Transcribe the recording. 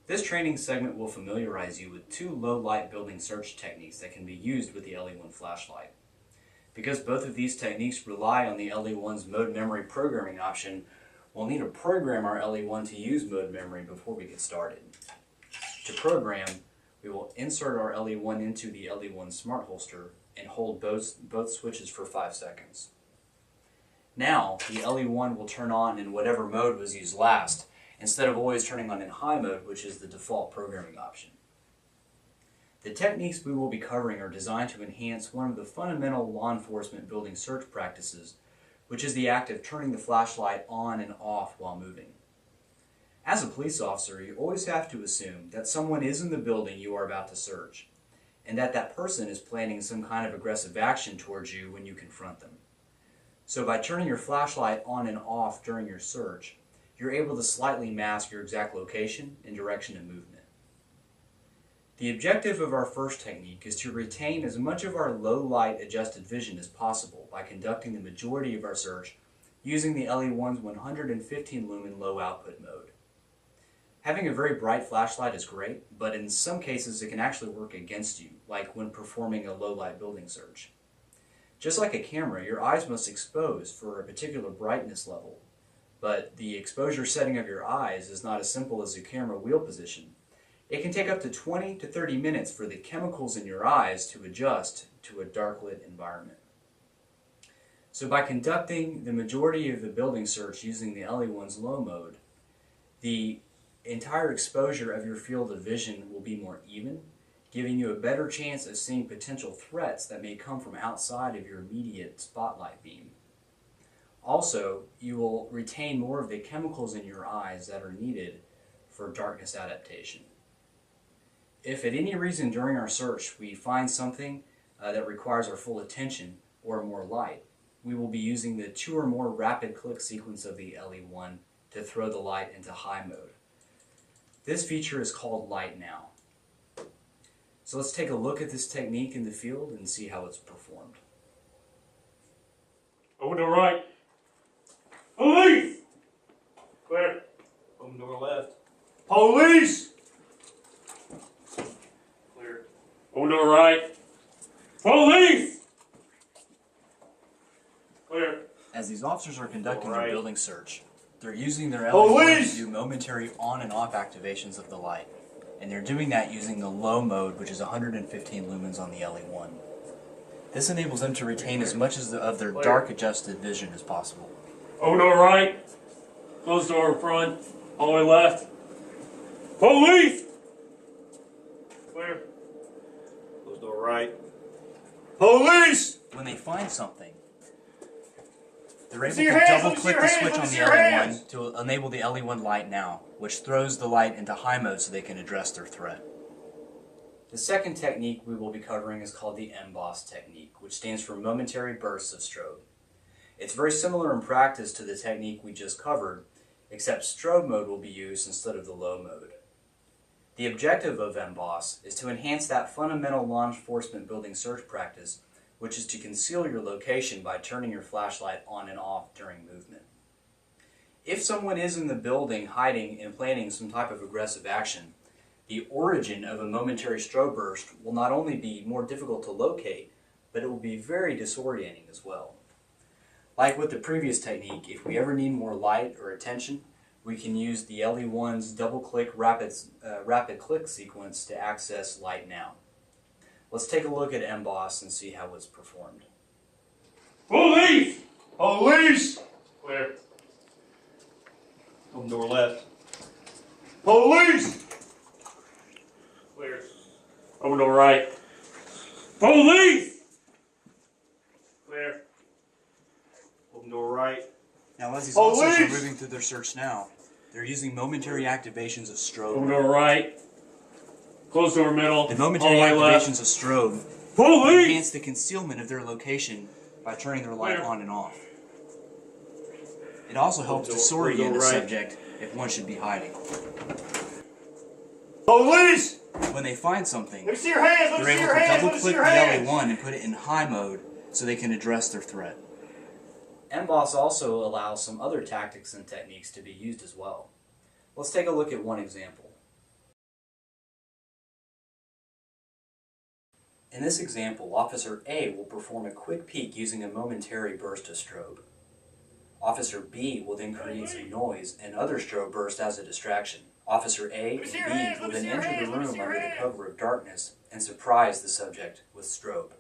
This training segment will familiarize you with two low-light building search techniques that can be used with the LE1 flashlight. Because both of these techniques rely on the LE1's mode memory programming option, we'll need to program our LE1 to use mode memory before we get started. To program, we will insert our LE1 into the LE1 smart holster and hold both switches for 5 seconds. Now, the LE1 will turn on in whatever mode was used last, instead of always turning on in high mode, which is the default programming option. The techniques we will be covering are designed to enhance one of the fundamental law enforcement building search practices, which is the act of turning the flashlight on and off while moving. As a police officer, you always have to assume that someone is in the building you are about to search, and that that person is planning some kind of aggressive action towards you when you confront them. So by turning your flashlight on and off during your search, you're able to slightly mask your exact location and direction of movement. The objective of our first technique is to retain as much of our low light adjusted vision as possible by conducting the majority of our search using the LE1's 115 lumen low output mode. Having a very bright flashlight is great, but in some cases it can actually work against you, like when performing a low light building search. Just like a camera, your eyes must expose for a particular brightness level, but the exposure setting of your eyes is not as simple as a camera wheel position. It can take up to 20 to 30 minutes for the chemicals in your eyes to adjust to a dark lit environment. So by conducting the majority of the building search using the LE1's low mode, the entire exposure of your field of vision will be more even, giving you a better chance of seeing potential threats that may come from outside of your immediate spotlight beam. Also, you will retain more of the chemicals in your eyes that are needed for darkness adaptation. If at any reason during our search we find something that requires our full attention or more light, we will be using the 2 or more rapid click sequence of the LE1 to throw the light into high mode. This feature is called Light Now. So let's take a look at this technique in the field and see how it's performed. Open door right. Police! Clear. Open door left. Police! Clear. Open door right. Police! Clear. As these officers are conducting Right. their building search, they're using their Police! LE1 to do momentary on and off activations of the light. And they're doing that using the low mode, which is 115 lumens on the LE1. This enables them to retain as much of their dark adjusted vision as possible. Open door right. Closed door in front. All the way left. Police! Clear. Close door right. Police! When they find something, they're able See your to hands, double let me see click your the hands, switch let me on see the your hands. LE1 to enable the LE1 Light Now, which throws the light into high mode so they can address their threat. The second technique we will be covering is called the MBOSS technique, which stands for Momentary Bursts of Strobe. It's very similar in practice to the technique we just covered, except strobe mode will be used instead of the low mode. The objective of MBOSS is to enhance that fundamental law enforcement building search practice, which is to conceal your location by turning your flashlight on and off during movement. If someone is in the building hiding and planning some type of aggressive action, the origin of a momentary strobe burst will not only be more difficult to locate, but it will be very disorienting as well. Like with the previous technique, if we ever need more light or attention, we can use the LE1's double-click rapid click sequence to access Light Now. Let's take a look at MBOSS and see how it's performed. Police! Police! Clear. Open door left. Police! Clear. Open door right. Police! Clear. Open door right. Now as these officers are Police! moving through their search now, they're using momentary activations of strobe. Open door right. Close door middle. The momentary all the way left. activations of strobe Police! enhance the concealment of their location by turning their light Clear. on and off. It also helps disorient the right. subject if one should be hiding. Police! When they find something, Let me see your hands! Let me they're see able your to hands! double Let me see click your the hands! LE1 and put it in high mode so they can address their threat. MBOSS also allows some other tactics and techniques to be used as well. Let's take a look at one example. In this example, Officer A will perform a quick peek using a momentary burst of strobe. Officer B will then create some noise and other strobe bursts as a distraction. Officer A and B will then enter the room under the cover of darkness and surprise the subject with strobe.